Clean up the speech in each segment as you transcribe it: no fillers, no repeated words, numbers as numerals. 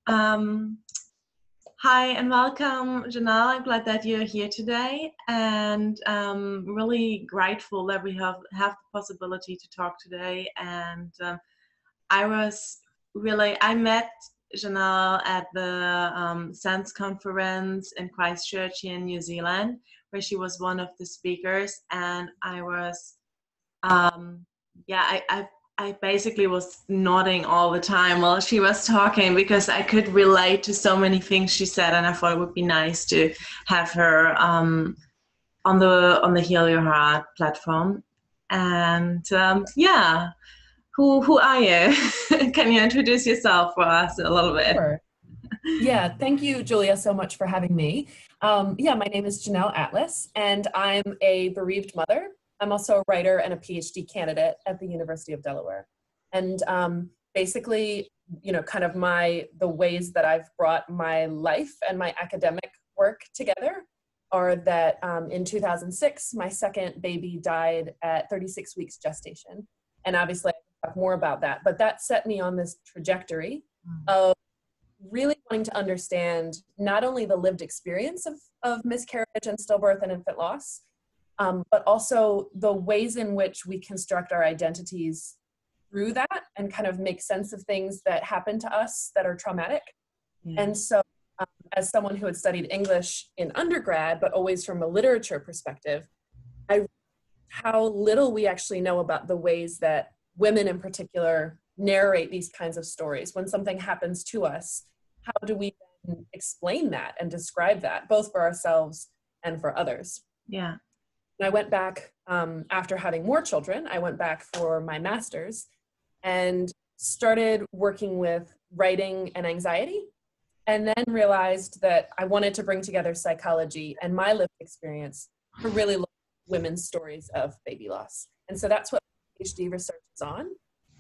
Um, Hi and welcome, Janel. I'm glad that you're here today, and really grateful that we have the possibility to talk today. And I met Janel at the SENS conference in Christchurch here in New Zealand, where she was one of the speakers, and I was, I basically was nodding all the time while she was talking because I could relate to so many things she said, and I thought it would be nice to have her on the Heal Your Heart platform. And who are you? Can you introduce yourself for us a little bit? Sure. Yeah, thank you, Julia, so much for having me. My name is Janel Atlas, and I'm a bereaved mother. I'm also a writer and a PhD candidate at the University of Delaware. And basically, the ways that I've brought my life and my academic work together are that in 2006, my second baby died at 36 weeks gestation. And obviously, I can talk more about that, but that set me on this trajectory of really wanting to understand not only the lived experience of miscarriage and stillbirth and infant loss, but also the ways in which we construct our identities through that and kind of make sense of things that happen to us that are traumatic. Yeah. And so as someone who had studied English in undergrad, but always from a literature perspective, how little we actually know about the ways that women in particular narrate these kinds of stories. When something happens to us, how do we then explain that and describe that, both for ourselves and for others? Yeah. And I went back after having more children. I went back for my master's and started working with writing and anxiety, and then realized that I wanted to bring together psychology and my lived experience to really look at women's stories of baby loss. And so that's what PhD research is on.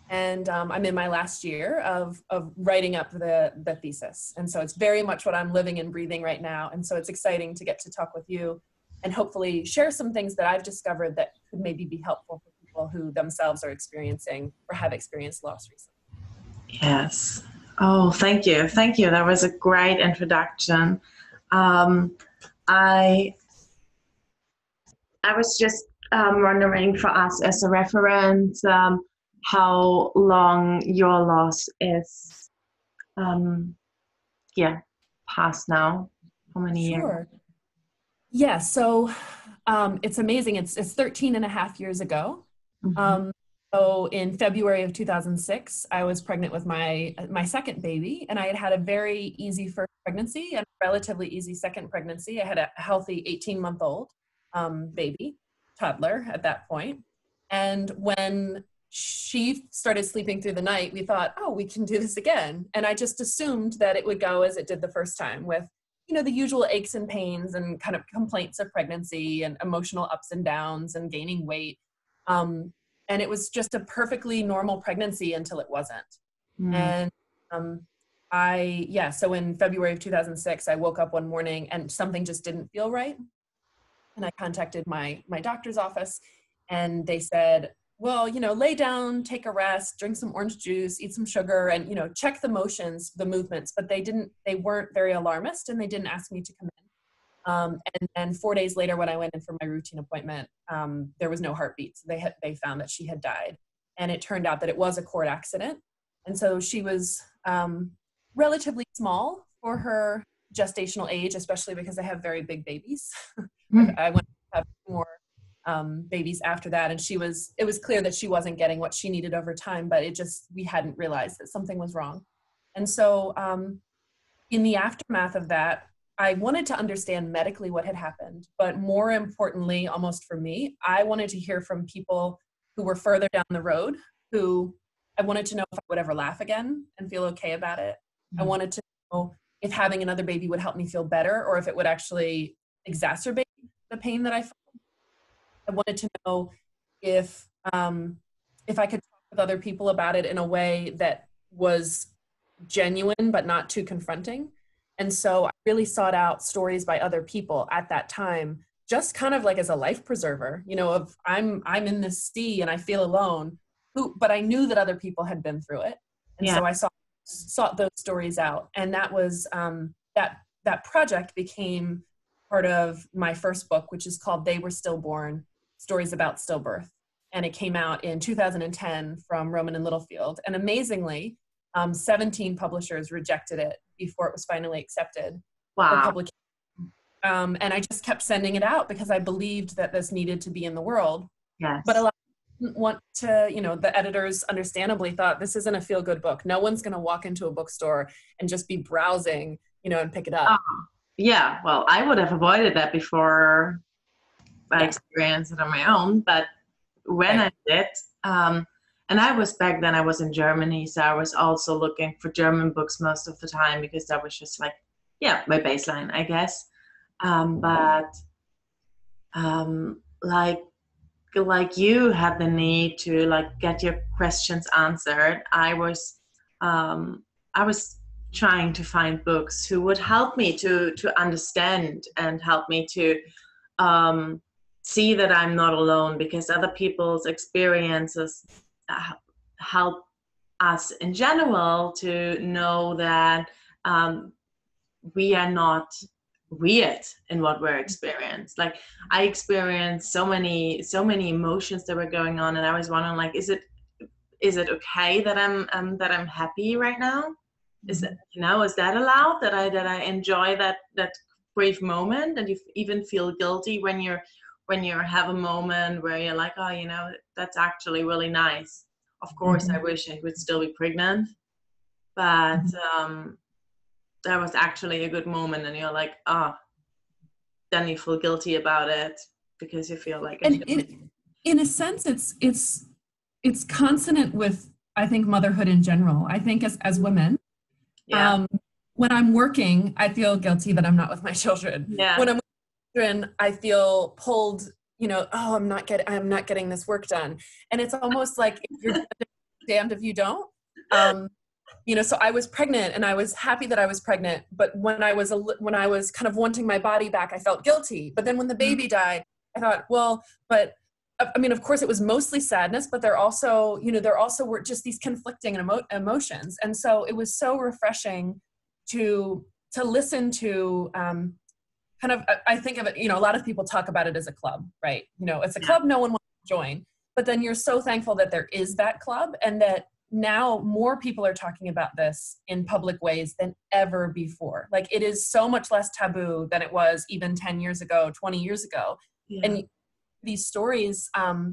And I'm in my last year of writing up the thesis. And so it's very much what I'm living and breathing right now. And so it's exciting to get to talk with you and hopefully share some things that I've discovered that could maybe be helpful for people who themselves are experiencing or have experienced loss recently. Yes. Oh, thank you. Thank you. That was a great introduction. I was just wondering for us as a reference, how long your loss is past now. How many years? Sure. Yeah, so it's amazing. It's 13 and a half years ago. Mm-hmm. So in February of 2006, I was pregnant with my second baby, and I had had a very easy first pregnancy and a relatively easy second pregnancy. I had a healthy 18-month-old baby, toddler at that point. And when she started sleeping through the night, we thought, oh, we can do this again. And I just assumed that it would go as it did the first time, with the usual aches and pains and kind of complaints of pregnancy and emotional ups and downs and gaining weight. And it was just a perfectly normal pregnancy until it wasn't. Mm. And so in February of 2006, I woke up one morning and something just didn't feel right. And I contacted my doctor's office, and they said, well, lay down, take a rest, drink some orange juice, eat some sugar, and, check the motions, the movements, but they weren't very alarmist, and they didn't ask me to come in. And then 4 days later, when I went in for my routine appointment, there was no heartbeat. So they found that she had died, and it turned out that it was a cord accident. And so she was relatively small for her gestational age, especially because I have very big babies. I went to have more babies after that, and it was clear that she wasn't getting what she needed over time, but we hadn't realized that something was wrong. And so in the aftermath of that, I wanted to understand medically what had happened, but more importantly, almost for me, I wanted to hear from people who were further down the road, who I wanted to know if I would ever laugh again and feel okay about it. Mm-hmm. I wanted to know if having another baby would help me feel better, or if it would actually exacerbate the pain that I felt. I wanted to know if I could talk with other people about it in a way that was genuine but not too confronting. And so I really sought out stories by other people at that time, just kind of like as a life preserver, of I'm in this sea and I feel alone, but I knew that other people had been through it. And so I sought sought those stories out. And that was, that project became part of my first book, which is called They Were Stillborn, Stories About Stillbirth. And it came out in 2010 from Rowman and Littlefield. And amazingly, 17 publishers rejected it before it was finally accepted for publication. And I just kept sending it out because I believed that this needed to be in the world. Yes. But a lot didn't want to, you know, the editors understandably thought this isn't a feel-good book. No one's going to walk into a bookstore and just be browsing, you know, and pick it up. Yeah, well, I would have avoided that before I experienced it on my own. But when I did, and I was back then, I was in Germany, so I was also looking for German books most of the time because that was just like, yeah, my baseline, I guess. Like you had the need to like get your questions answered. I was trying to find books who would help me to understand and help me to see that I'm not alone, because other people's experiences help us in general to know that we are not weird in what we're experiencing. Like I experienced so many emotions that were going on, and I was wondering, like, is it okay that I'm happy right now? Is it, you know, is that allowed, that I enjoy that brief moment? And you even feel guilty when you have a moment where you're like, oh, you know, that's actually really nice. Of course, I wish I would still be pregnant, but that was actually a good moment, and you're like, then you feel guilty about it because you feel like. And in a sense, it's consonant with, I think, motherhood in general. I think as women, when I'm working, I feel guilty that I'm not with my children. Yeah. When I'm with my children, I feel pulled, you know, oh, I'm not getting this work done, and it's almost like if you're damned if you don't. You know, so I was pregnant and I was happy that I was pregnant, but when I was kind of wanting my body back, I felt guilty. But then when the baby died, I thought, well, but I mean, of course it was mostly sadness, but there also were just these conflicting emotions. And so it was so refreshing to listen to, kind of, I think of it, you know, a lot of people talk about it as a club, right? You know, it's a club no one wants to join, but then you're so thankful that there is that club, and that now more people are talking about this in public ways than ever before. Like it is so much less taboo than it was even 10 years ago, 20 years ago. Yeah. And these stories,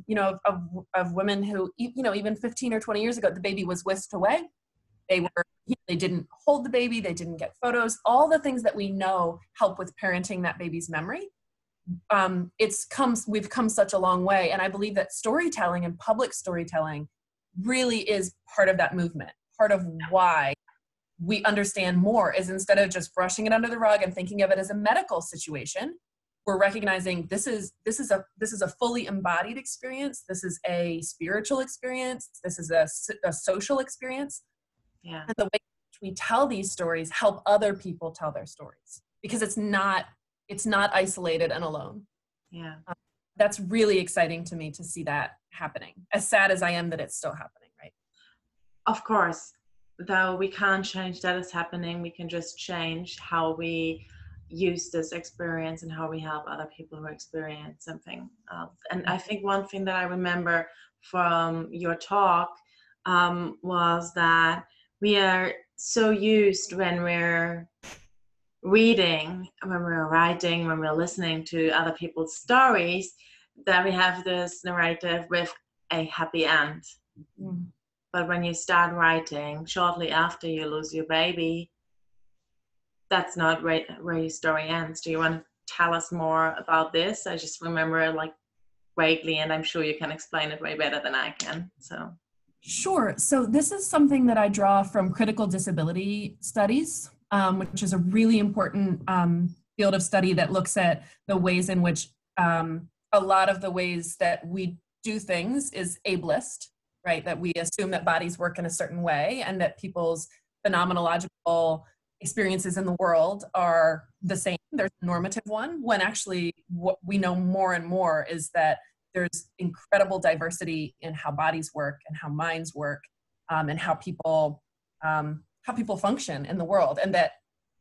you know, of women who, you know, even 15 or 20 years ago, the baby was whisked away. They didn't hold the baby. They didn't get photos. All the things that we know help with parenting that baby's memory. We've come such a long way. And I believe that storytelling and public storytelling really is part of that movement. Part of why we understand more is, instead of just brushing it under the rug and thinking of it as a medical situation, we're recognizing this is a fully embodied experience. This is a spiritual experience. This is a social experience. Yeah. And the way we tell these stories help other people tell their stories, because it's not isolated and alone. Yeah. That's really exciting to me to see that happening. As sad as I am that it's still happening, right? Of course, though we can't change that it's happening. We can just change how we use this experience and how we help other people who experience something else. And I think one thing that I remember from your talk was that we are so used, when we're reading, when we're writing, when we're listening to other people's stories, that we have this narrative with a happy end. But when you start writing shortly after you lose your baby, that's not where your story ends. Do you want to tell us more about this? I just remember it like vaguely, and I'm sure you can explain it way better than I can. So sure. So this is something that I draw from critical disability studies, which is a really important field of study that looks at the ways in which a lot of the ways that we do things is ableist, right? That we assume that bodies work in a certain way, and that people's phenomenological experiences in the world are the same. There's a normative one, when actually what we know more and more is that there's incredible diversity in how bodies work and how minds work, and how people people function in the world, and that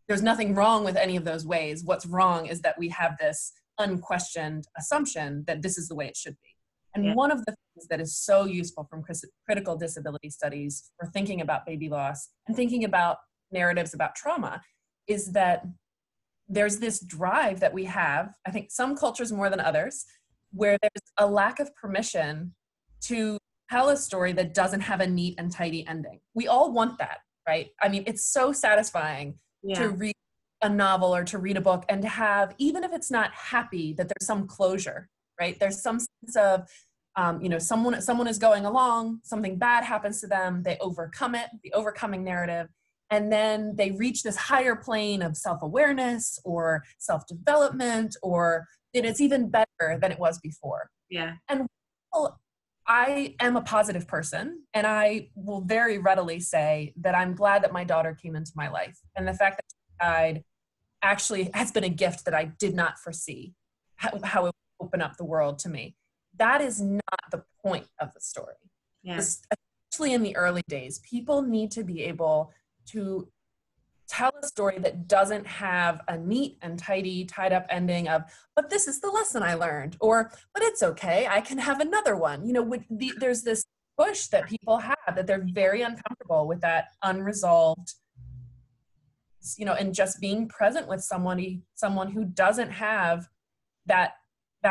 there's nothing wrong with any of those ways. What's wrong is that we have this unquestioned assumption that this is the way it should be. And one of the things that is so useful from critical disability studies for thinking about baby loss and thinking about narratives about trauma is that there's this drive that we have, I think some cultures more than others, where there's a lack of permission to tell a story that doesn't have a neat and tidy ending. We all want that, right? I mean, it's so satisfying to read a novel or to read a book and to have, even if it's not happy, that there's some closure, right? There's some sense of, someone is going along, something bad happens to them, they overcome it, the overcoming narrative, and then they reach this higher plane of self-awareness or self-development, or that it's even better than it was before. Yeah. And I am a positive person, and I will very readily say that I'm glad that my daughter came into my life. And the fact that she died actually has been a gift that I did not foresee, how it would open up the world to me. That is not the point of the story. Yeah. Especially in the early days, people need to be able to tell a story that doesn't have a neat and tidy, tied up ending of, but this is the lesson I learned, or, but it's okay, I can have another one. There's this push that people have, that they're very uncomfortable with that unresolved, and just being present with someone who doesn't have that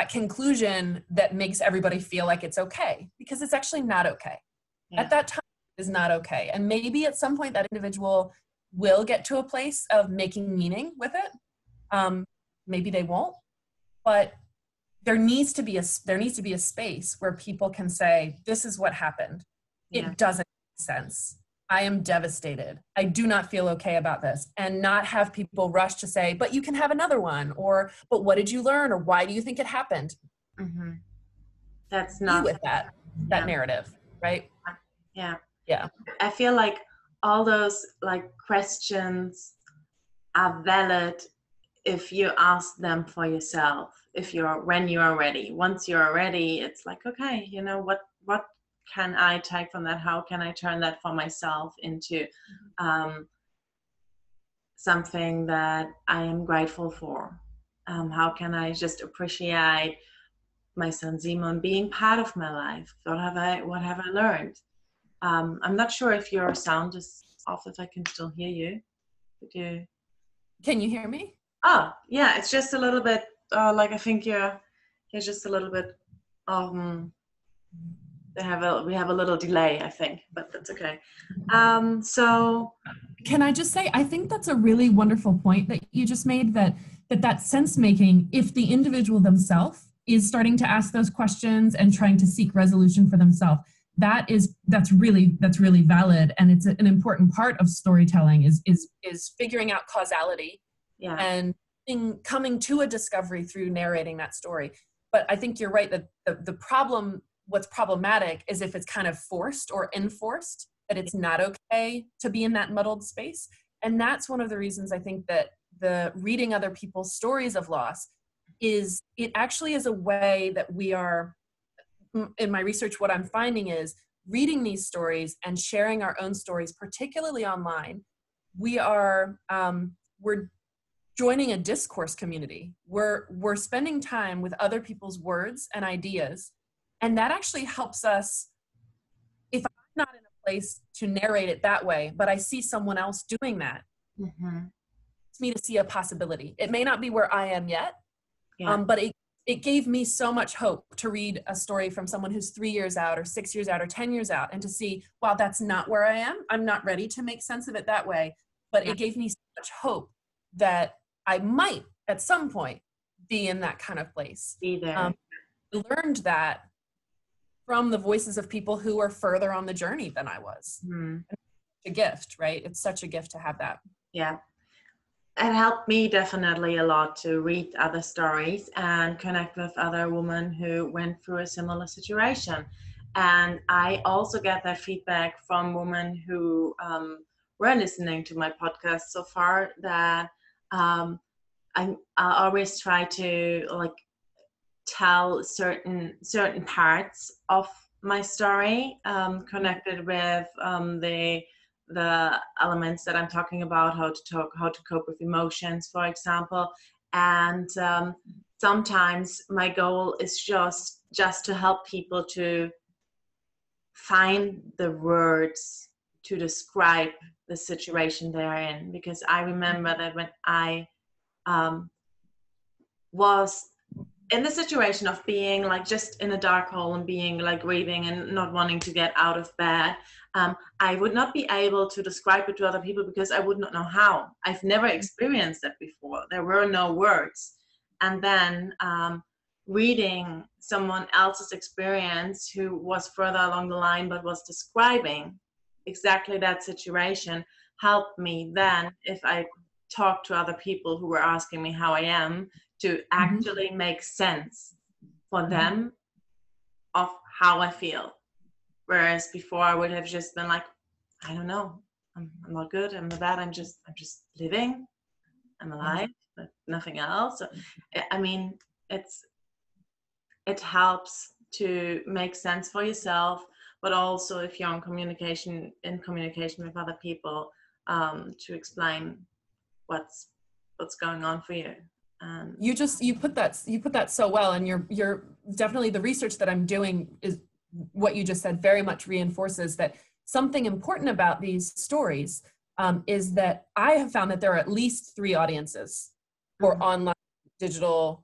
conclusion that makes everybody feel like it's okay, because it's actually not okay. Yeah. At that time, it is not okay. And maybe at some point that individual will get to a place of making meaning with it. Maybe they won't, but there needs to be a space where people can say, this is what happened. Yeah. It doesn't make sense. I am devastated. I do not feel okay about this. And not have people rush to say, but you can have another one, or, but what did you learn? Or why do you think it happened? Mm-hmm. That's not with that narrative, right? Yeah. Yeah. I feel like all those questions are valid if you ask them for yourself, when you are ready. Once you are ready, it's like, okay, what can I take from that? How can I turn that for myself into something that I am grateful for? How can I just appreciate my son Simon being part of my life? What have I learned? I'm not sure if your sound is off, if I can still hear you. Can you hear me? Oh, yeah, it's just a little bit, I think you're just a little bit, we have a little delay, I think, but that's okay. So. Can I just say, I think that's a really wonderful point that you just made, that sense making, if the individual themselves is starting to ask those questions and trying to seek resolution for themselves, that's really valid, and it's an important part of storytelling is figuring out causality, yeah, and coming to a discovery through narrating that story. But I think you're right that what's problematic is if it's kind of forced or enforced, that it's not okay to be in that muddled space. And that's one of the reasons I think that the reading other people's stories of loss it actually is a way that we are. In my research, what I'm finding is reading these stories and sharing our own stories, particularly online, we're joining a discourse community. We're spending time with other people's words and ideas, and that actually helps us. If I'm not in a place to narrate it that way, but I see someone else doing that, mm-hmm, it's me to see a possibility. It may not be where I am yet, yeah, but it gave me so much hope to read a story from someone who's 3 years out or 6 years out or 10 years out, and to see, wow, that's not where I am. I'm not ready to make sense of it that way. But yeah, it gave me so much hope that I might at some point be in that kind of place. Be there. I learned that from the voices of people who are further on the journey than I was. Mm. It's a gift, right? It's such a gift to have that. Yeah. It helped me definitely a lot to read other stories and connect with other women who went through a similar situation. And I also get that feedback from women who were listening to my podcast so far, that I always try to tell certain parts of my story connected with the the elements that I'm talking about, how to cope with emotions, for example. And sometimes my goal is just to help people to find the words to describe the situation they're in. Because I remember that when I was in the situation of being like just in a dark hole and being like grieving and not wanting to get out of bed, I would not be able to describe it to other people because I would not know how. I've never experienced that before. There were no words. And then reading someone else's experience who was further along the line but was describing exactly that situation helped me then, if I talk to other people who were asking me how I am, to actually make sense for them of how I feel. Whereas before I would have just been like, I don't know, I'm not good, I'm bad, I'm just living, I'm alive, but nothing else. So, I mean, it helps to make sense for yourself, but also if you're in communication with other people, to explain what's going on for you. You put that so well, and you're definitely, the research that I'm doing is what you just said very much reinforces that something important about these stories is that I have found that there are at least 3 audiences for online digital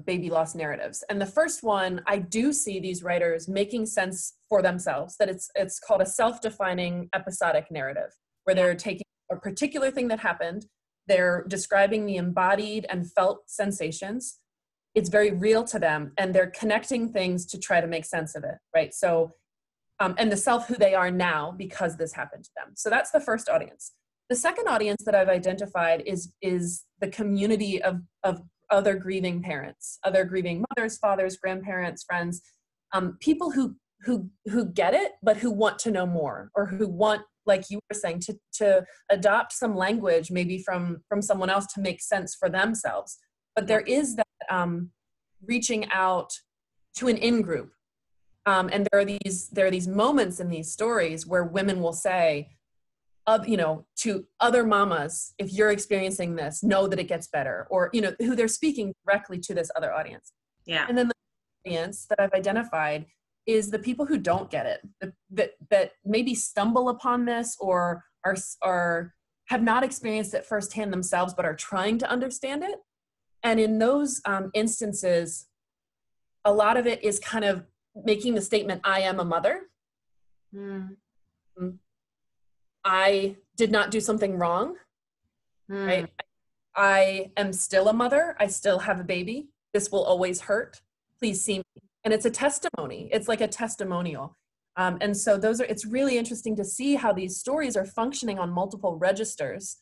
baby loss narratives. And the first one, I do see these writers making sense for themselves, that it's called a self-defining episodic narrative, where they're taking a particular thing that happened, they're describing the embodied and felt sensations. It's very real to them, and they're connecting things to try to make sense of it, right? So, and the self who they are now because this happened to them. So that's the first audience. The second audience that I've identified is the community of other grieving parents, other grieving mothers, fathers, grandparents, friends, people who get it, but who want to know more, or who want, like you were saying, to adopt some language maybe from someone else to make sense for themselves. But there is that reaching out to an in-group. And there are these moments in these stories where women will say, to other mamas, if you're experiencing this, know that it gets better, or, who they're speaking directly to this other audience. Yeah. And then the audience that I've identified is the people who don't get it, that maybe stumble upon this or are have not experienced it firsthand themselves, but are trying to understand it. And in those instances, a lot of it is kind of making the statement, I am a mother. I did not do something wrong, right? I am still a mother. I still have a baby. This will always hurt. Please see me. And it's a testimony. It's like a testimonial. And so it's really interesting to see how these stories are functioning on multiple registers,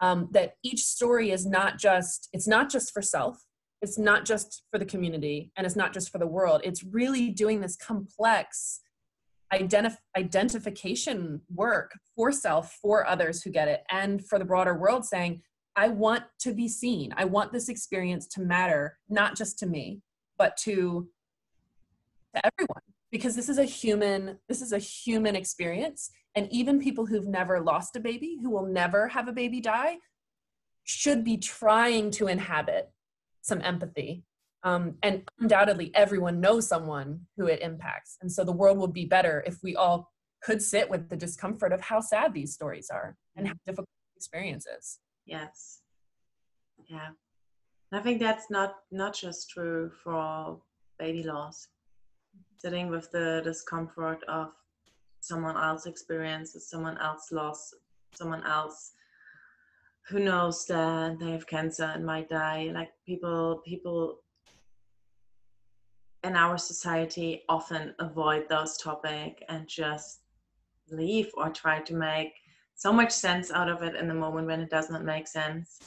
that each story is it's not just for self, it's not just for the community, and it's not just for the world. It's really doing this complex identification work for self, for others who get it, and for the broader world, saying, I want to be seen. I want this experience to matter, not just to me, but to everyone, because this is a human experience. And even people who've never lost a baby, who will never have a baby die, should be trying to inhabit some empathy. And undoubtedly everyone knows someone who it impacts. And so the world would be better if we all could sit with the discomfort of how sad these stories are and how difficult the experience is. Yes. Yeah. I think that's not just true for baby loss. Sitting with the discomfort of someone else's experience, someone else's loss, someone else who knows that they have cancer and might die. Like people in our society often avoid those topics and just leave or try to make so much sense out of it in the moment when it does not make sense.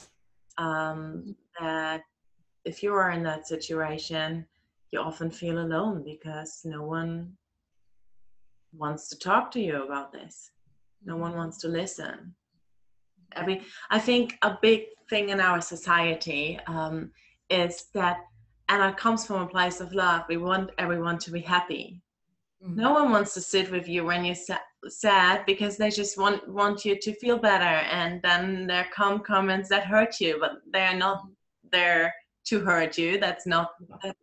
That if you are in that situation, you often feel alone because no one wants to talk to you about this. No one wants to listen. I think a big thing in our society is that, and it comes from a place of love, we want everyone to be happy. No one wants to sit with you when you're sad, because they just want you to feel better. And then there come comments that hurt you, but they're not there to hurt you. That's not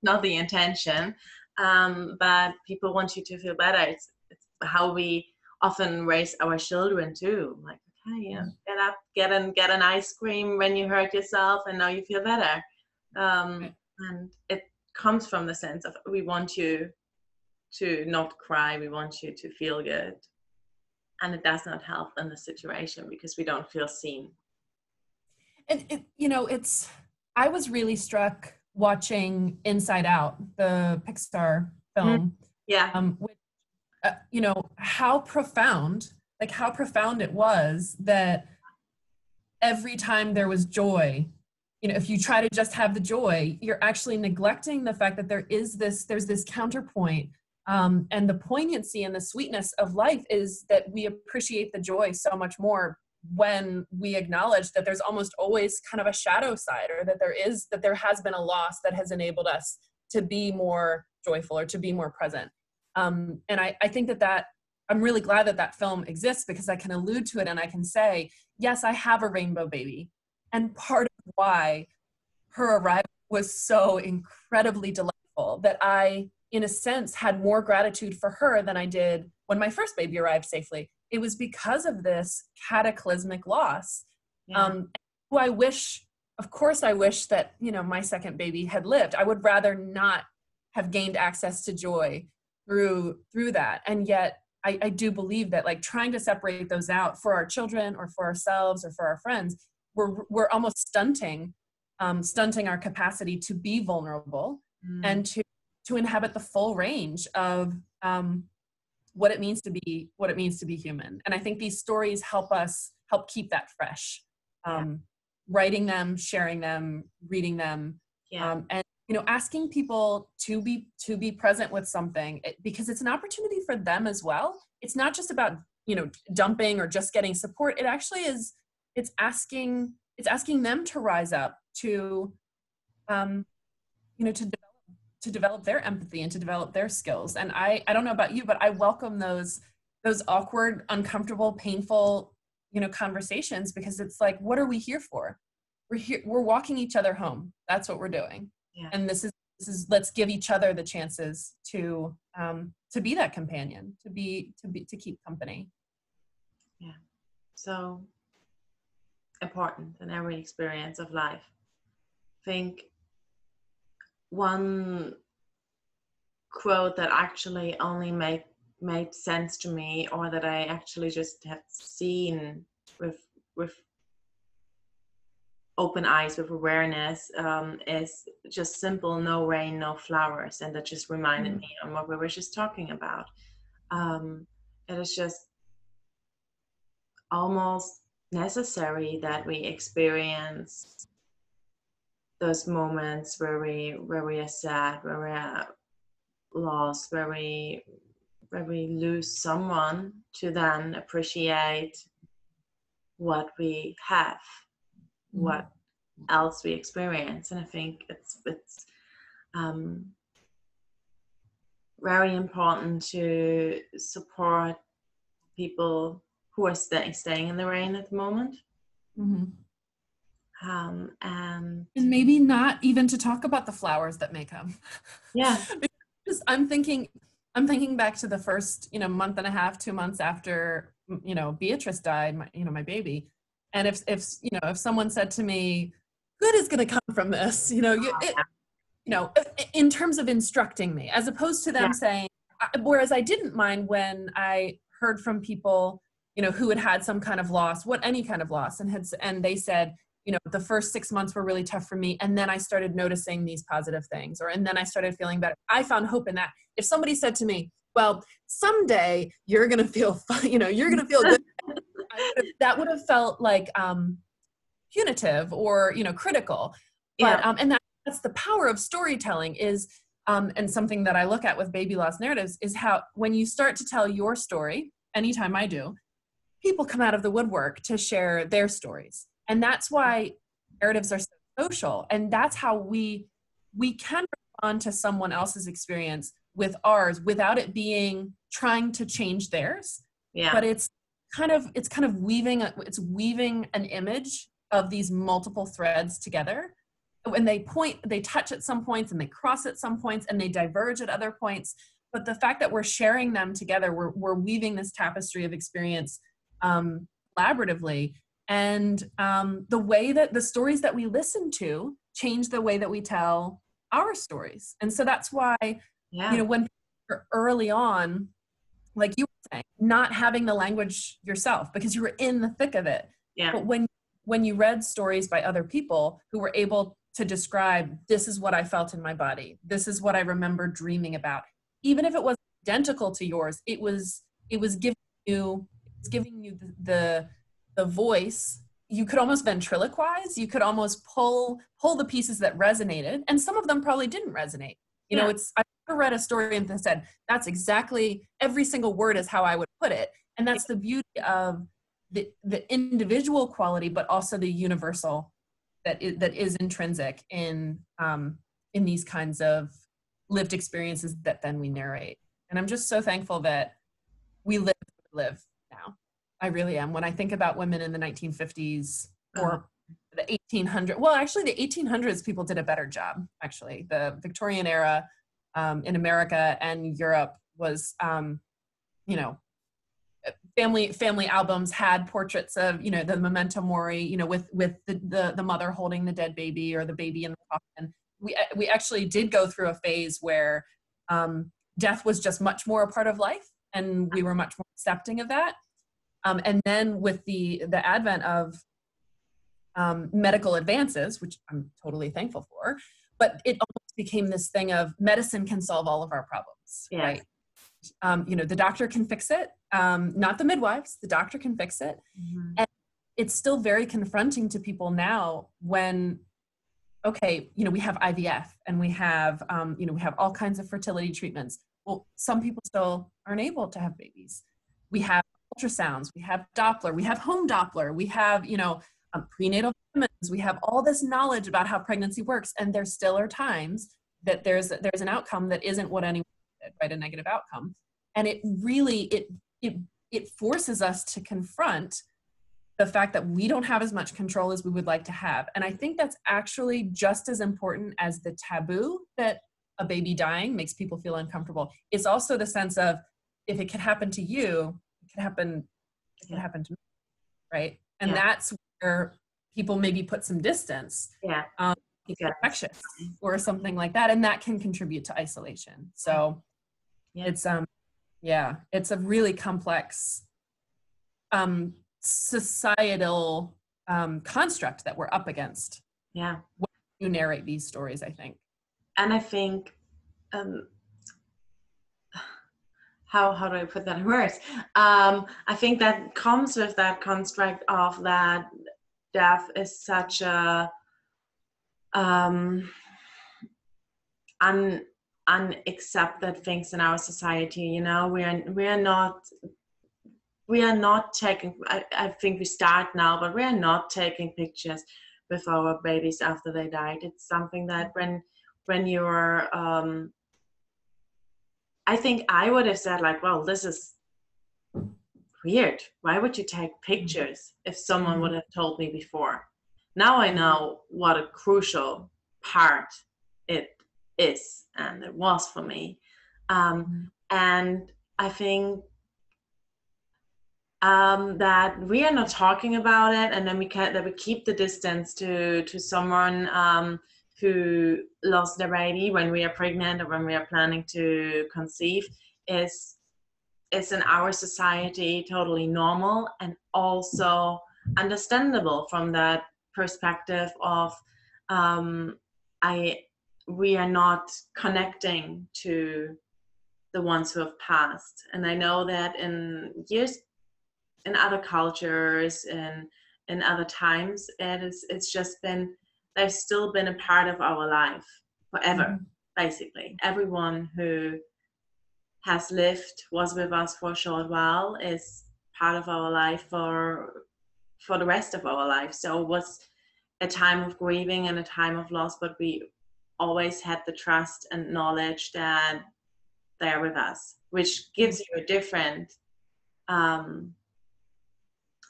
the intention. But people want you to feel better. It's how we often raise our children too. Like, okay, yeah, get up, get an ice cream when you hurt yourself, and now you feel better. And it comes from the sense of, we want you to not cry, we want you to feel good. And it does not help in the situation because we don't feel seen. And I was really struck watching Inside Out, the Pixar film. Which, how profound it was that every time there was joy, if you try to just have the joy, you're actually neglecting the fact that there's this counterpoint. And the poignancy and the sweetness of life is that we appreciate the joy so much more when we acknowledge that there's almost always kind of a shadow side, or that there has been a loss that has enabled us to be more joyful or to be more present. And I think that I'm really glad that film exists, because I can allude to it and I can say, yes, I have a rainbow baby. And part of why her arrival was so incredibly delightful, that I, in a sense, had more gratitude for her than I did when my first baby arrived safely. It was because of this cataclysmic loss. Who I wish that, my second baby had lived. I would rather not have gained access to joy through that. And yet I do believe that, like, trying to separate those out for our children or for ourselves or for our friends, we're almost stunting our capacity to be vulnerable and to inhabit the full range of what it means to be human. And I think these stories help keep that fresh. Writing them, sharing them, reading them, and asking people to be present with something, because it's an opportunity for them as well. It's not just about dumping or just getting support. It actually is. It's asking them to rise up, to develop their empathy and to develop their skills. And I don't know about you, but I welcome those awkward, uncomfortable, painful, conversations, because it's like, what are we here for? We're walking each other home. That's what we're doing. Yeah. And this is let's give each other the chances to be that companion, to keep company. Yeah. So important in every experience of life. I think one quote that actually only made sense to me, or that I actually just have seen with open eyes, with awareness, is just simple: no rain, no flowers. And that just reminded me on what we were just talking about. It is just almost necessary that we experience those moments where we are sad, where we are lost, where we lose someone, to then appreciate what we have, what else we experience. And I think it's very important to support people who are staying in the rain at the moment. And maybe not even to talk about the flowers that may come. Yeah. I'm thinking back to the first, month and a half, 2 months after, Beatrice died, my baby. And if someone said to me, good is going to come from this, in terms of instructing me, as opposed to them saying, whereas I didn't mind when I heard from people, who had some kind of loss, any kind of loss, and they said, the first 6 months were really tough for me, and then I started noticing these positive things, and then I started feeling better. I found hope in that. If somebody said to me, well, someday you're going to feel fun, you're going to feel good, that would have felt like punitive or, critical. But, and that's the power of storytelling is, and something that I look at with baby loss narratives is how, when you start to tell your story, anytime I do, people come out of the woodwork to share their stories. And that's why narratives are so social. And that's how we can respond to someone else's experience with ours without it being trying to change theirs. Yeah. But it's kind of weaving an image of these multiple threads together. When they touch at some points and they cross at some points and they diverge at other points. But the fact that we're sharing them together, we're weaving this tapestry of experience collaboratively. And the way that the stories that we listen to change the way that we tell our stories. And so that's why, you know, when early on, like you were saying, not having the language yourself because you were in the thick of it. Yeah. But when you read stories by other people who were able to describe, this is what I felt in my body, this is what I remember dreaming about, even if it was identical to yours, it was giving you the voice. You could almost ventriloquize. You could almost pull the pieces that resonated, and some of them probably didn't resonate. You know, I've never read a story and said that's exactly every single word is how I would put it, and that's the beauty of the individual quality, but also the universal that is intrinsic in these kinds of lived experiences that then we narrate. And I'm just so thankful that we live now. I really am. When I think about women in the 1950s or the 1800s, well, actually the 1800s, people did a better job. Actually, the Victorian era in America and Europe was, you know, family albums had portraits of, you know, the memento mori, you know, with the mother holding the dead baby or the baby in the coffin. We actually did go through a phase where death was just much more a part of life, and we were much more accepting of that. And then with the advent of medical advances, which I'm totally thankful for, but it almost became this thing of medicine can solve all of our problems, right? You know, the doctor can fix it, not the midwives, the doctor can fix it. Mm-hmm. And it's still very confronting to people now when, okay, you know, we have IVF and we have, you know, we have all kinds of fertility treatments. Well, some people still aren't able to have babies. We have ultrasounds, we have Doppler, we have home Doppler, we have, you know, prenatal vitamins, we have all this knowledge about how pregnancy works. And there still are times that there's an outcome that isn't what anyone did, right? A negative outcome. And it really, it forces us to confront the fact that we don't have as much control as we would like to have. And I think that's actually just as important as the taboo that a baby dying makes people feel uncomfortable. It's also the sense of, if it could happen to you, it could happen to me, right? And that's where people maybe put some distance. Infectious or something like that. And that can contribute to isolation. So it's it's a really complex societal construct that we're up against. When you narrate these stories, I think. And I think, how do I put that in words? I think that comes with that construct of that death is such a unaccepted things in our society. You know, we are not taking, I think we start now, but we are not taking pictures with our babies after they died. It's something that when you're, I think I would have said like, well, this is weird. Why would you take pictures if someone would have told me before? Now I know what a crucial part it is, and it was for me. And I think that we are not talking about it, and then we keep the distance to someone who lost their baby when we are pregnant or when we are planning to conceive is in our society totally normal and also understandable from that perspective of we are not connecting to the ones who have passed. And I know that in other cultures and in other times, it's just been, they've still been a part of our life forever, basically. Everyone who has lived, was with us for a short while, is part of our life for the rest of our life. So it was a time of grieving and a time of loss, but we always had the trust and knowledge that there with us, which gives you a different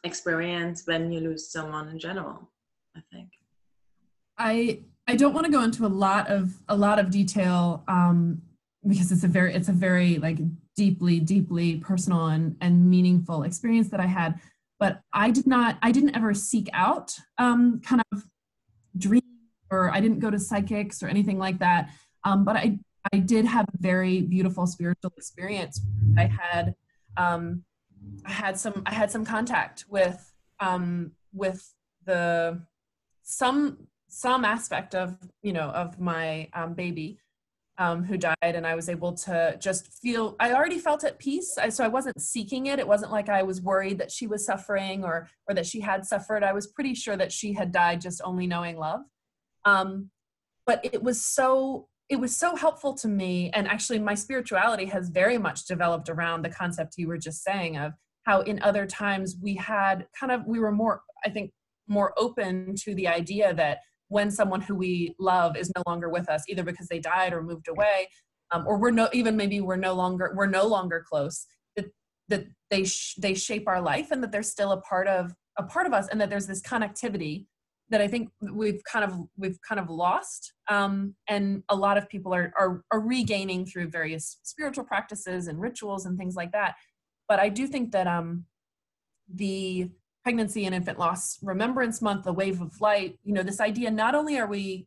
experience when you lose someone in general, I think. I don't want to go into a lot of detail because it's a very like deeply personal and meaningful experience that I had. But I didn't ever seek out kind of dream, or I didn't go to psychics or anything like that. But I did have a very beautiful spiritual experience. I had some contact with the some aspect of of my baby who died, and I was able to just feel, I already felt at peace. So I wasn't seeking it. It wasn't like I was worried that she was suffering or that she had suffered. I was pretty sure that she had died just only knowing love. But it was so helpful to me. And actually my spirituality has very much developed around the concept you were just saying of how in other times we were more, I think, more open to the idea that when someone who we love is no longer with us, either because they died or moved away, or we're no longer close, that they shape our life, and that they're still a part of us, and that there's this connectivity that I think we've kind of lost, and a lot of people are regaining through various spiritual practices and rituals and things like that. But I do think that the Pregnancy and Infant Loss Remembrance Month, the Wave of Light, this idea, not only are we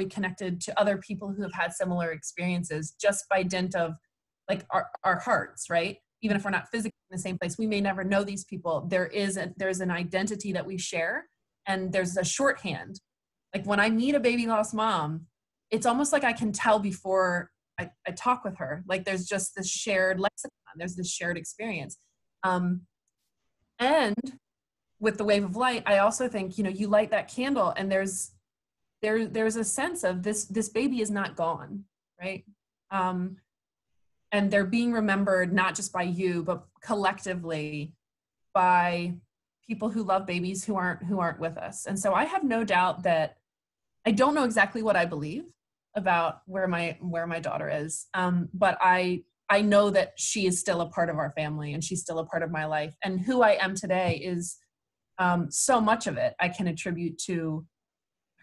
connected to other people who have had similar experiences just by dint of like our hearts, right? Even if we're not physically in the same place, we may never know these people. There's an identity that we share, and there's a shorthand. Like when I meet a baby lost mom, it's almost like I can tell before I talk with her. Like there's just this shared lexicon, there's this shared experience. And with the Wave of Light, I also think, you light that candle, and there's a sense of this baby is not gone, right? And they're being remembered not just by you, but collectively by people who love babies who aren't with us. And so I have no doubt that I don't know exactly what I believe about where my daughter is, but I know that she is still a part of our family, and she's still a part of my life. And who I am today is so much of it I can attribute to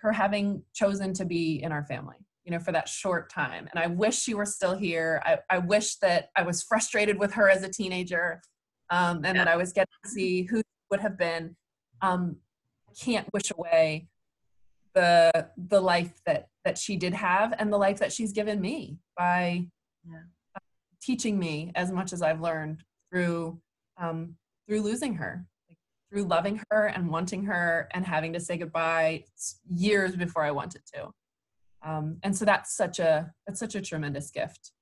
her having chosen to be in our family, for that short time. And I wish she were still here. I wish that I was frustrated with her as a teenager, and that I was getting to see who would have been. Can't wish away the life that she did have, and the life that she's given me by teaching me as much as I've learned through losing her, through loving her and wanting her and having to say goodbye years before I wanted to. And so that's such a tremendous gift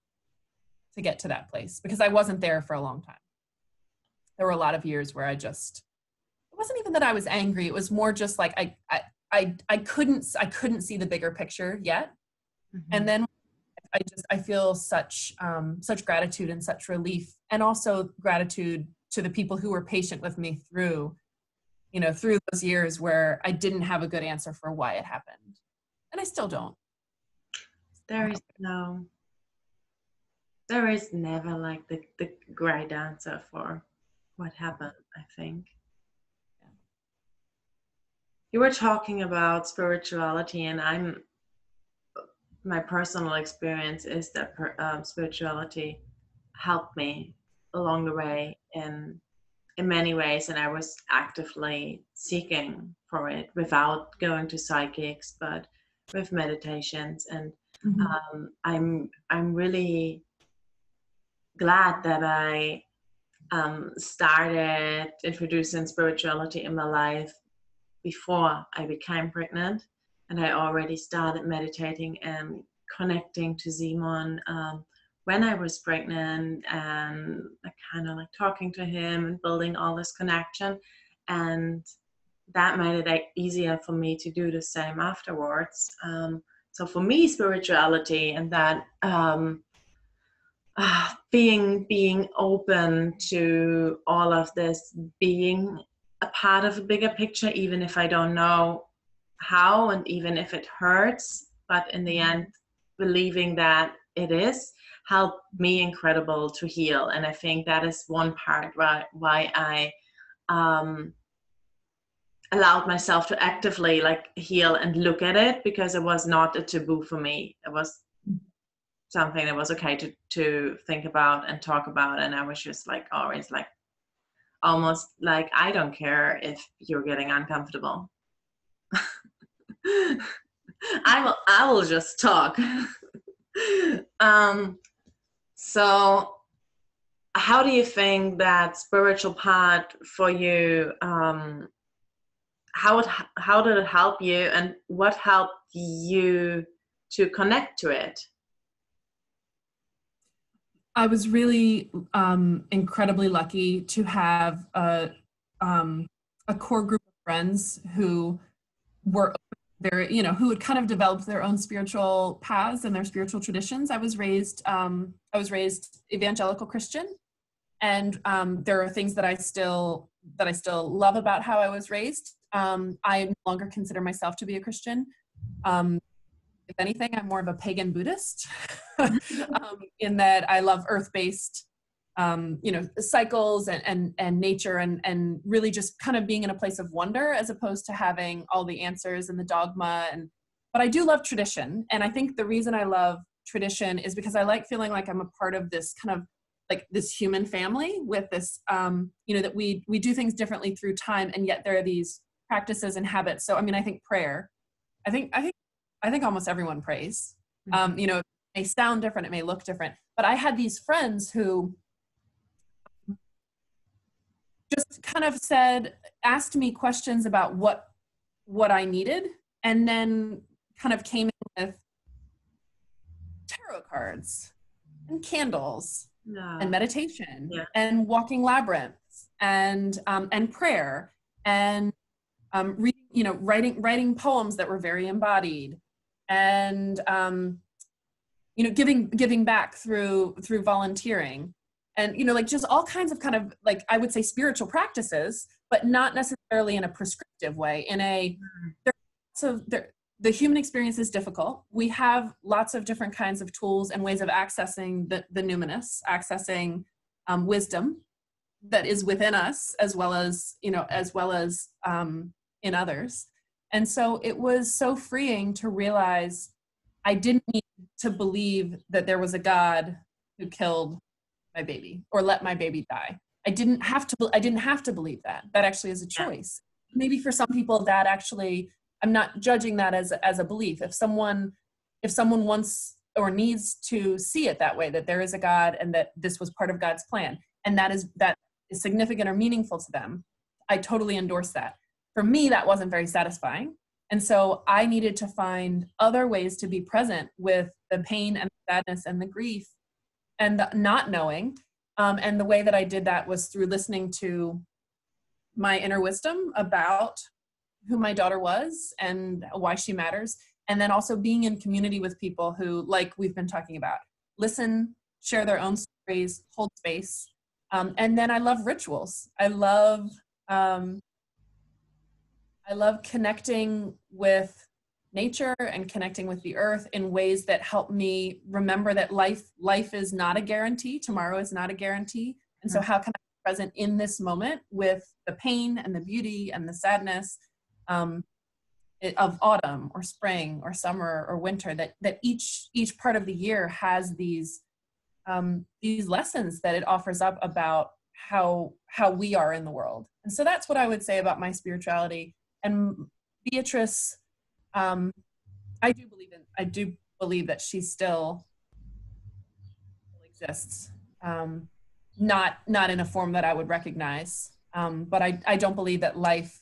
to get to that place, because I wasn't there for a long time. There were a lot of years where it wasn't even that I was angry. It was more just like I couldn't see the bigger picture yet. Mm-hmm. And then I feel such gratitude and such relief, and also gratitude to the people who were patient with me through those years where I didn't have a good answer for why it happened. And I still don't. There is never like the great answer for what happened, I think. Yeah. You were talking about spirituality, and my personal experience is that spirituality helped me along the way in many ways, and I was actively seeking for it without going to psychics, but with meditations. And I'm really glad that I started introducing spirituality in my life before I became pregnant, and I already started meditating and connecting to Simon when I was pregnant, and kind of like talking to him and building all this connection, and that made it easier for me to do the same afterwards. So for me, spirituality and that being open to all of this, being a part of a bigger picture, even if I don't know how, and even if it hurts, but in the end, believing that it is, helped me incredible to heal. And I think that is one part why I allowed myself to actively like heal and look at it, because it was not a taboo for me. It was something that was okay to think about and talk about. And I was just like always like almost like, I don't care if you're getting uncomfortable. I will just talk. So how do you think that spiritual part for you, how did it help you, and what helped you to connect to it? I was really incredibly lucky to have a core group of friends who were very, who had kind of developed their own spiritual paths and their spiritual traditions. I was raised evangelical Christian, and there are things that I still love about how I was raised. I no longer consider myself to be a Christian. If anything, I'm more of a pagan Buddhist, in that I love earth-based, cycles and nature, and really just kind of being in a place of wonder, as opposed to having all the answers and the dogma. But I do love tradition. And I think the reason I love tradition is because I like feeling like I'm a part of this kind of like this human family with this, that we do things differently through time, and yet there are these practices and habits. So, I mean, I think prayer, I think almost everyone prays. It may sound different, it may look different, but I had these friends who just kind of asked me questions about what I needed, and then kind of came in with tarot cards and candles and meditation and walking labyrinths and prayer and writing poems that were very embodied, and giving back through volunteering, and like just all kinds of kind of like, I would say, spiritual practices, but not necessarily in a prescriptive way. The human experience is difficult. We have lots of different kinds of tools and ways of accessing the numinous, accessing wisdom that is within us, as well as in others. And so it was so freeing to realize I didn't need to believe that there was a God who killed my baby or let my baby die. I didn't have to believe that. That actually is a choice. Maybe for some people that actually, I'm not judging that as a belief. If someone wants or needs to see it that way, that there is a God and that this was part of God's plan, and that is significant or meaningful to them, I totally endorse that. For me, that wasn't very satisfying. And so I needed to find other ways to be present with the pain and the sadness and the grief and the not knowing. And the way that I did that was through listening to my inner wisdom about who my daughter was and why she matters. And then also being in community with people who, like we've been talking about, listen, share their own stories, hold space. And then I love rituals. I love connecting with nature and connecting with the earth in ways that help me remember that life is not a guarantee. Tomorrow is not a guarantee. And so how can I be present in this moment with the pain and the beauty and the sadness of autumn or spring or summer or winter, that each part of the year has these lessons that it offers up about how we are in the world. And so that's what I would say about my spirituality. And Beatrice, I do believe that she still exists, not in a form that I would recognize. But I don't believe that life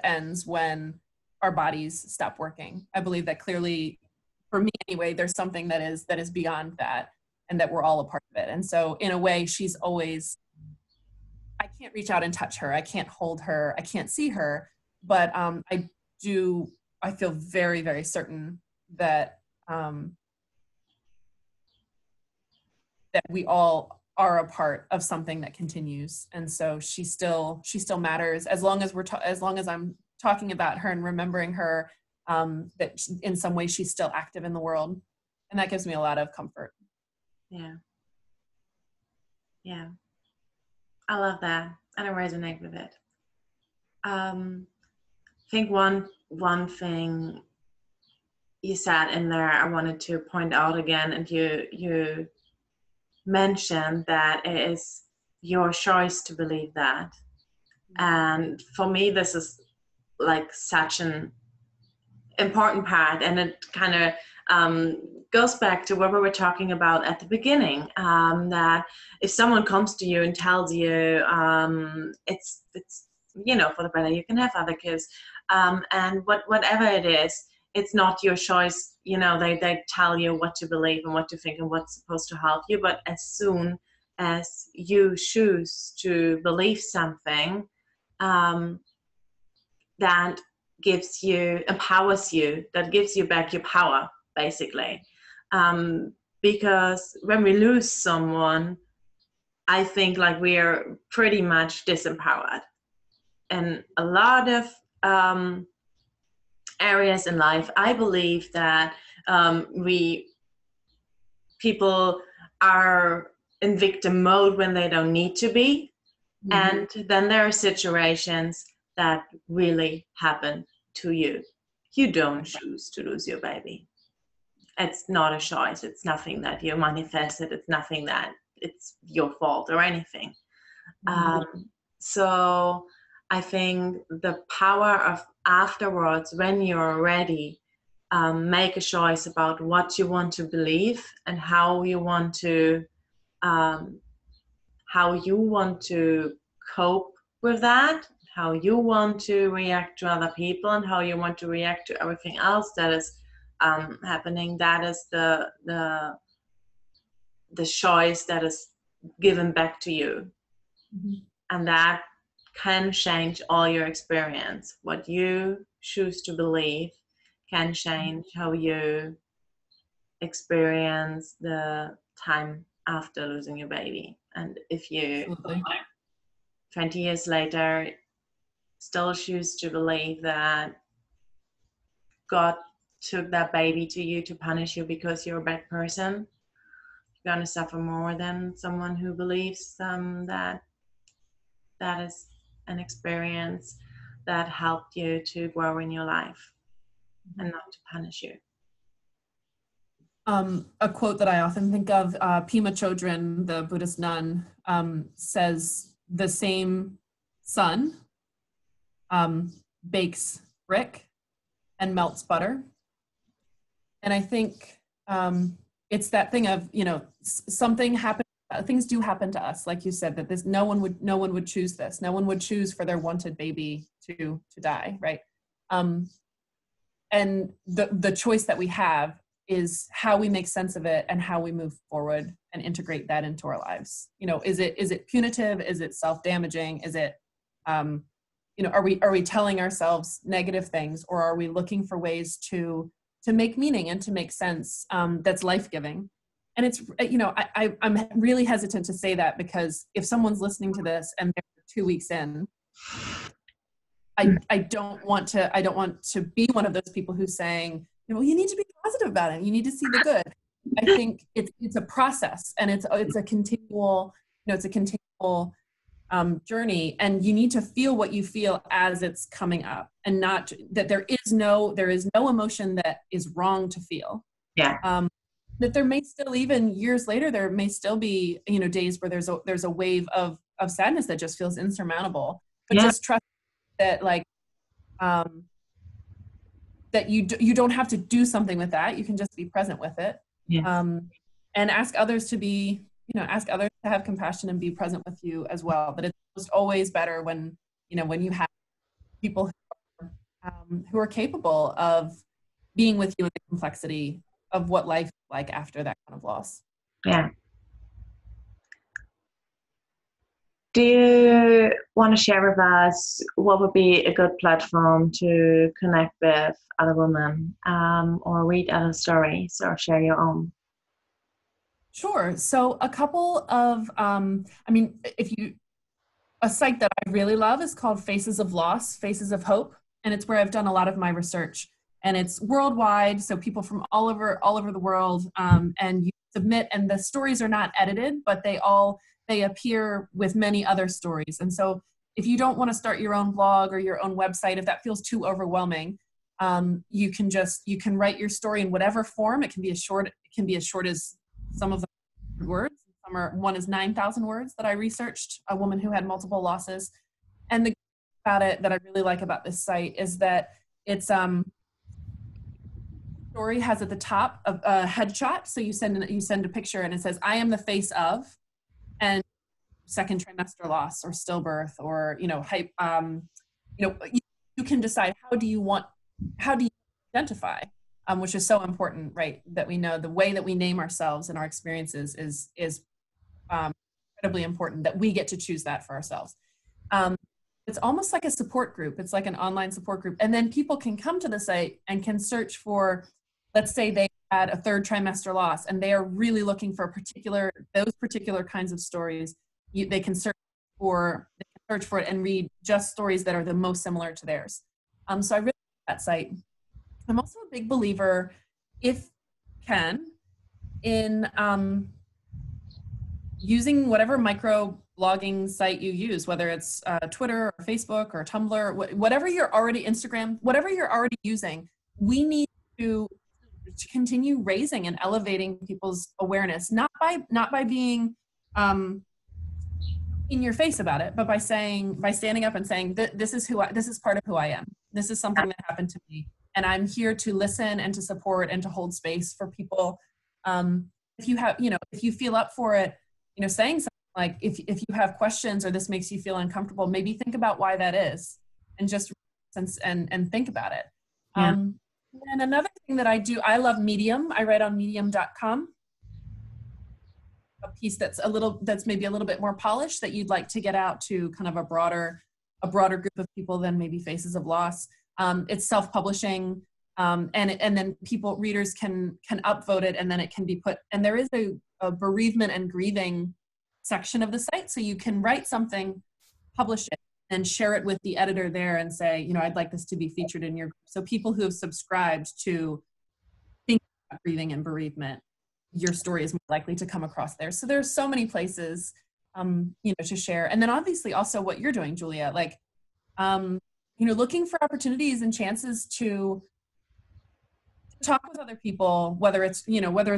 ends when our bodies stop working. I believe that clearly, for me anyway, there's something that is beyond that, and that we're all a part of it. And so in a way, she's always, I can't reach out and touch her. I can't hold her. I can't see her. But I feel very, very certain that that we all are a part of something that continues. And so she still matters as long as I'm talking about her and remembering her, that in some way she's still active in the world. And that gives me a lot of comfort. Yeah. Yeah. I love that. And I resonate with it. I think one thing you said in there I wanted to point out again, and you mentioned that it is your choice to believe that. And for me, this is like such an important part, and it kind of goes back to what we were talking about at the beginning, that if someone comes to you and tells you it's for the better, you can have other kids, and whatever it is, it's not your choice. They tell you what to believe and what to think and what's supposed to help you, but as soon as you choose to believe something, that empowers you, that gives you back your power, basically. Because when we lose someone, I think like we are pretty much disempowered. And a lot of areas in life, I believe that people are in victim mode when they don't need to be. Mm-hmm. And then there are situations that really happen to you. You don't choose to lose your baby. It's not a choice. It's nothing that you manifested. It's nothing that it's your fault or anything. Mm-hmm. So I think the power of afterwards, when you're ready, make a choice about what you want to believe and how you want to cope with that, how you want to react to other people, and how you want to react to everything else that is happening. That is the choice that is given back to you. Mm-hmm. And that can change all your experience. What you choose to believe can change how you experience the time after losing your baby. And if you, absolutely, 20 years later, still choose to believe that God took that baby to you to punish you because you're a bad person, you're going to suffer more than someone who believes that is an experience that helped you to grow in your life and not to punish you. A quote that I often think of, Pema Chodron, the Buddhist nun, says, the same sun bakes brick and melts butter. And I think it's that thing of, something happened, things do happen to us, like you said, that no one would choose this. No one would choose for their wanted baby to die, right? And the choice that we have is how we make sense of it and how we move forward and integrate that into our lives. Is it punitive? Is it self-damaging? Is it, are we telling ourselves negative things, or are we looking for ways to make meaning and to make sense that's life-giving? And it's, I'm really hesitant to say that, because if someone's listening to this and they're 2 weeks in, I don't want to be one of those people who's saying, you need to be positive about it. You need to see the good. I think it's a process, and it's a continual, journey, and you need to feel what you feel as it's coming up, and not that there is no emotion that is wrong to feel. Yeah. That there may still, even years later, there may still be, days where there's a wave of sadness that just feels insurmountable, but just trust that, like, that you don't have to do something with that. You can just be present with it. Yes. And ask others to have compassion and be present with you as well. But it's just always better when you have people who are capable of being with you in the complexity of what life is like after that kind of loss. Yeah. Do you want to share with us what would be a good platform to connect with other women, or read other stories, or share your own? Sure. So a couple of, a site that I really love is called Faces of Loss, Faces of Hope. And it's where I've done a lot of my research. and it's worldwide. So people from all over the world, and you submit, and the stories are not edited, but they appear with many other stories. And so if you don't want to start your own blog or your own website, if that feels too overwhelming, you can write your story in whatever form. It can be as short as some of the words. One is 9,000 words that I researched, a woman who had multiple losses. And the thing about it that I really like about this site is that it's story has at the top a headshot. So you send a picture and it says, "I am the face of," and second trimester loss or stillbirth, or you can decide how do you identify, which is so important, right? That we know the way that we name ourselves and our experiences is incredibly important, that we get to choose that for ourselves. It's almost like a support group. It's like an online support group. And then people can come to the site and can search for, let's say they had a third trimester loss and they are really looking for those particular kinds of stories. They can search for it and read just stories that are the most similar to theirs. So I really like that site. I'm also a big believer, if you can, in using whatever micro blogging site you use, whether it's Twitter or Facebook or Tumblr, whatever you're already using. We need to continue raising and elevating people's awareness, not by being in your face about it, but by standing up and saying, this is part of who I am. This is something that happened to me, and I'm here to listen and to support and to hold space for people. If you feel up for it, saying something like, if you have questions or this makes you feel uncomfortable, maybe think about why that is, and just and think about it. Yeah. And another thing that I do, I love Medium. I write on medium.com. A piece that's maybe a little bit more polished, that you'd like to get out to kind of a broader group of people than maybe Faces of Loss. It's self-publishing, and then readers can upvote it, and then it can be put, and there is a bereavement and grieving section of the site, so you can write something, publish it, and share it with the editor there and say, I'd like this to be featured in your group. So people who have subscribed to think about grieving and bereavement, your story is more likely to come across there. So there's so many places, to share. And then obviously also what you're doing, Julia, like, looking for opportunities and chances to talk with other people, whether it's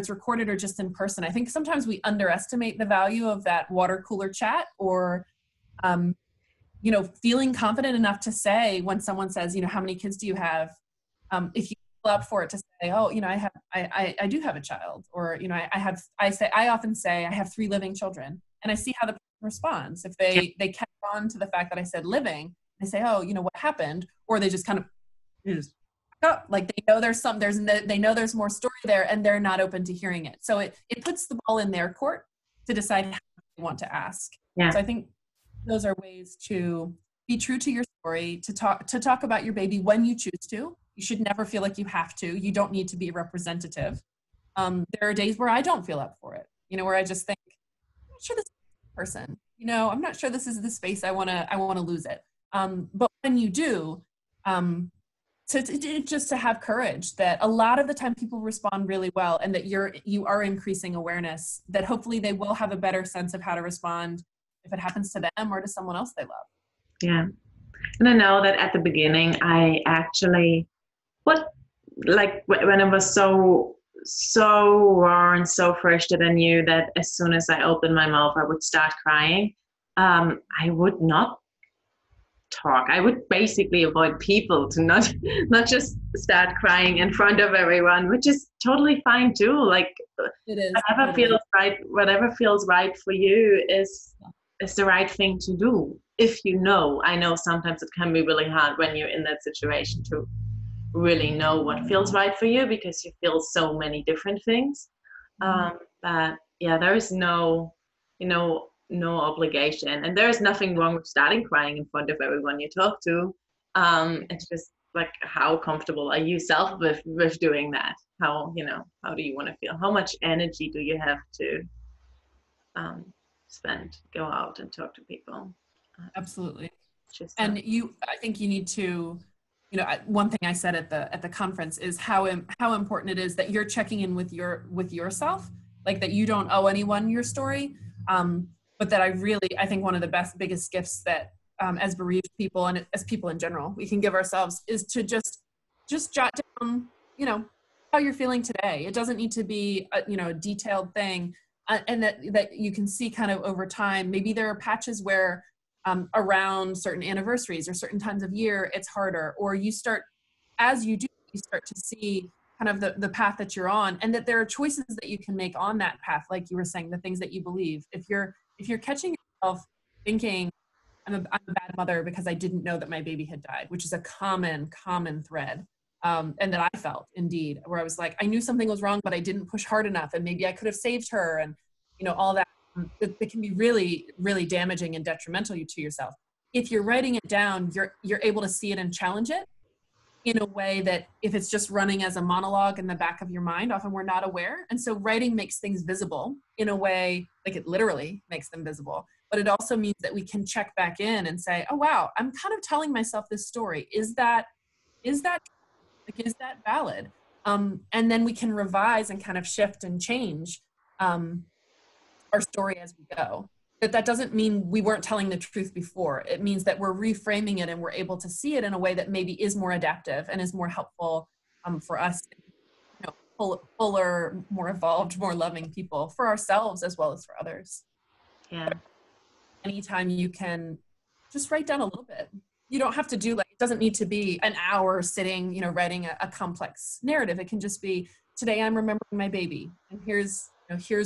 recorded or just in person. I think sometimes we underestimate the value of that water cooler chat, or, feeling confident enough to say, when someone says, how many kids do you have? If you feel up for it, to say, I do have a child, or, I often say I have 3 living children, and I see how the person responds. If they catch on to the fact that I said living, they say, what happened? Or they just kind of, like they know they know there's more story there, and they're not open to hearing it. So it puts the ball in their court to decide how they want to ask. Yeah. So I think those are ways to be true to your story, to talk about your baby when you choose to. You should never feel like you have to. You don't need to be representative. There are days where I don't feel up for it, where I just think, I'm not sure this person, I'm not sure this is the space I want to lose it. But when you do, just to have courage that a lot of the time people respond really well, and that you are increasing awareness, that hopefully they will have a better sense of how to respond if it happens to them or to someone else they love. Yeah. And I know that at the beginning, I actually, when it was so raw and so fresh, that I knew that as soon as I opened my mouth, I would start crying. I would not talk. I would basically avoid people, to not just start crying in front of everyone, which is totally fine too. Like, it is, whatever feels right for you is the right thing to do. If I know sometimes it can be really hard when you're in that situation to really know what feels right for you, because you feel so many different things. But yeah, there is no obligation, and there is nothing wrong with starting crying in front of everyone you talk to. It's just like, how comfortable are you self with doing that? How do you want to feel? How much energy do you have to go out and talk to people? Absolutely. I think you need to one thing I said at the conference is how important it is that you're checking in with yourself, like that you don't owe anyone your story. But that I think one of the biggest gifts that as bereaved people and as people in general, we can give ourselves is to just jot down, how you're feeling today. It doesn't need to be a detailed thing, and that you can see kind of over time. Maybe there are patches where around certain anniversaries or certain times of year, it's harder, or you start to see kind of the path that you're on, and that there are choices that you can make on that path. Like you were saying, the things that you believe. If you're catching yourself thinking, I'm a bad mother because I didn't know that my baby had died, which is a common thread. And that I felt indeed, where I was like, I knew something was wrong, but I didn't push hard enough, and maybe I could have saved her, and all that. It can be really, really damaging and detrimental to yourself. If you're writing it down, you're able to see it and challenge it in a way that if it's just running as a monologue in the back of your mind, often we're not aware. And so writing makes things visible in a way, like it literally makes them visible, but it also means that we can check back in and say, oh, wow, I'm kind of telling myself this story. Is that valid? And then we can revise and kind of shift and change our story as we go. That doesn't mean we weren't telling the truth before. It means that we're reframing it and we're able to see it in a way that maybe is more adaptive and is more helpful for us, fuller, more evolved, more loving people, for ourselves as well as for others. Yeah. Anytime you can just write down a little bit. You don't have to do it doesn't need to be an hour sitting, writing a complex narrative. It can just be, today I'm remembering my baby, and here's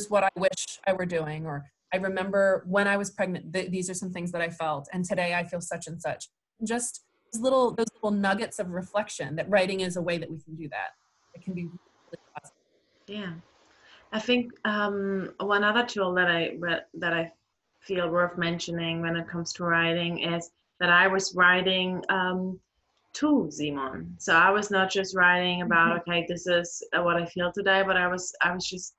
what I wish I were doing, or I remember when I was pregnant, these are some things that I felt, and today I feel such and such. And just those little nuggets of reflection, that writing is a way that we can do that. It can be really positive. Yeah. I think one other tool that I feel worth mentioning when it comes to writing is that I was writing to Simon. So I was not just writing about, okay, this is what I feel today, but I was just,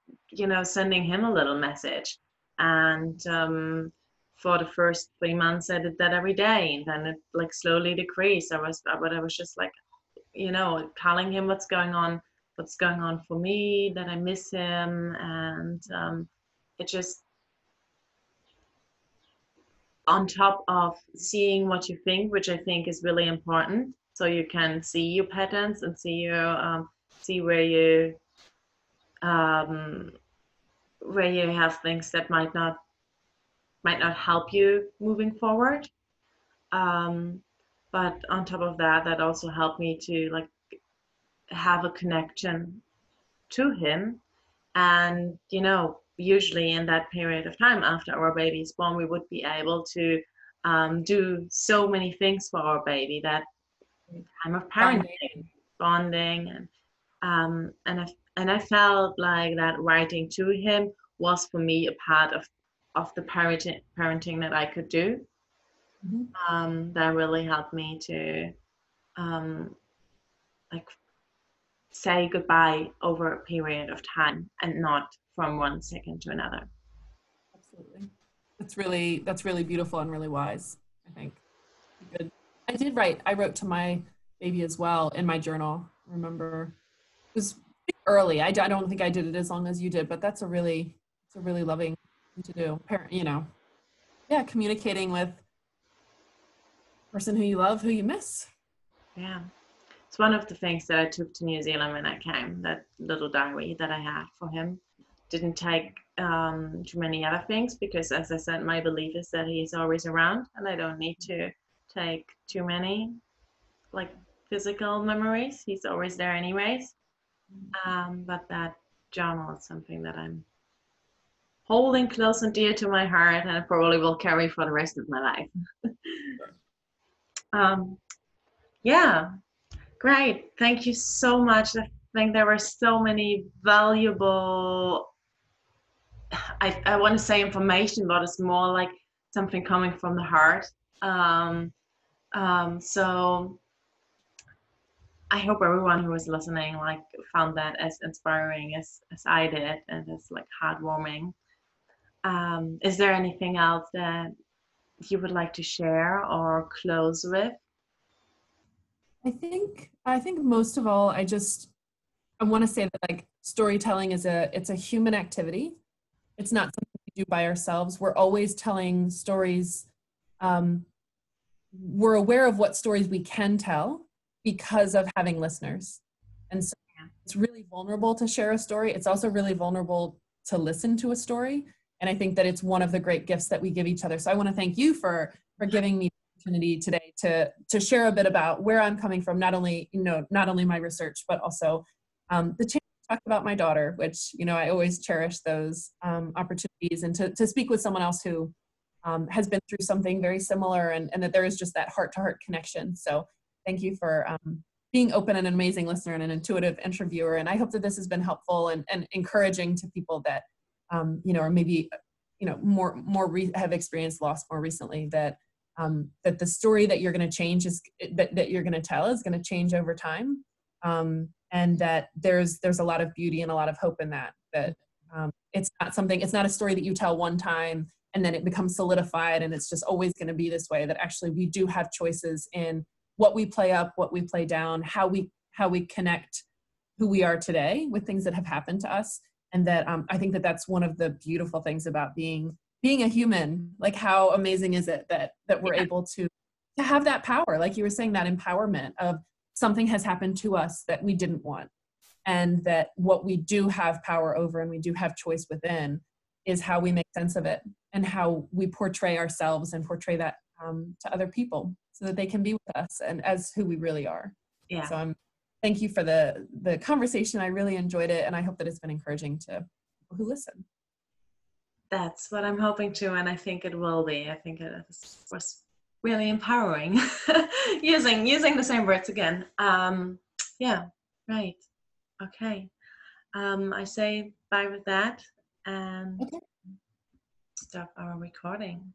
sending him a little message. And for the first 3 months, I did that every day, and then it slowly decreased. I was just telling him what's going on for me, that I miss him, and it just, on top of seeing what you think, which I think is really important, so you can see your patterns and see where you have things that might not help you moving forward. But on top of that, that also helped me to have a connection to him. And usually in that period of time after our baby is born, we would be able to do so many things for our baby, that time of parenting, bonding, and I felt like that writing to him was for me a part of the parenting that I could do. That really helped me to say goodbye over a period of time, and not from one second to another. Absolutely. That's really beautiful and really wise, I think. Good. I wrote to my baby as well in my journal. I remember it was early. I don't think I did it as long as you did, but it's a really loving thing to do. Communicating with the person who you love, who you miss. Yeah. It's one of the things that I took to New Zealand when I came, that little diary that I had for him. Didn't take too many other things, because, as I said, my belief is that he's always around, and I don't need to take too many physical memories. He's always there anyways. But that journal is something that I'm holding close and dear to my heart, and I probably will carry for the rest of my life. Yeah. Great. Thank you so much. I think there were so many valuable, I want to say information, but it's more like something coming from the heart. So I hope everyone who was listening found that as inspiring as I did, and as heartwarming. Is there anything else that you would like to share or close with? I think most of all, I want to say that like storytelling it's a human activity. It's not something we do by ourselves. We're always telling stories. Um, we're aware of what stories we can tell because of having listeners. And so it's really vulnerable to share a story. It's also really vulnerable to listen to a story. And I think that it's one of the great gifts that we give each other. So I want to thank you for giving me the opportunity today to share a bit about where I'm coming from, not only my research, but also the chance to talk about my daughter, which, I always cherish those opportunities, and to speak with someone else who has been through something very similar, and that there is just that heart-to-heart connection. So thank you for being open and an amazing listener and an intuitive interviewer. And I hope that this has been helpful and encouraging to people that, or maybe, have experienced loss more recently, that the story that you're going to change that you're going to tell is going to change over time. And that there's a lot of beauty and a lot of hope in that it's not a story that you tell one time and then it becomes solidified and it's just always going to be this way, that actually we do have choices in what we play up, what we play down, how we connect who we are today with things that have happened to us. And that I think that that's one of the beautiful things about being a human. Like, how amazing is it that we're able to have that power, like you were saying, that empowerment of something has happened to us that we didn't want, and that what we do have power over and we do have choice within is how we make sense of it and how we portray ourselves and portray that to other people so that they can be with us and as who we really are. Yeah. So thank you for the conversation. I really enjoyed it, and I hope that it's been encouraging to people who listen. That's what I'm hoping to, and I think it will be. I think it was really empowering. using the same words again. Yeah, right. Okay. I say bye with that and stop our recording.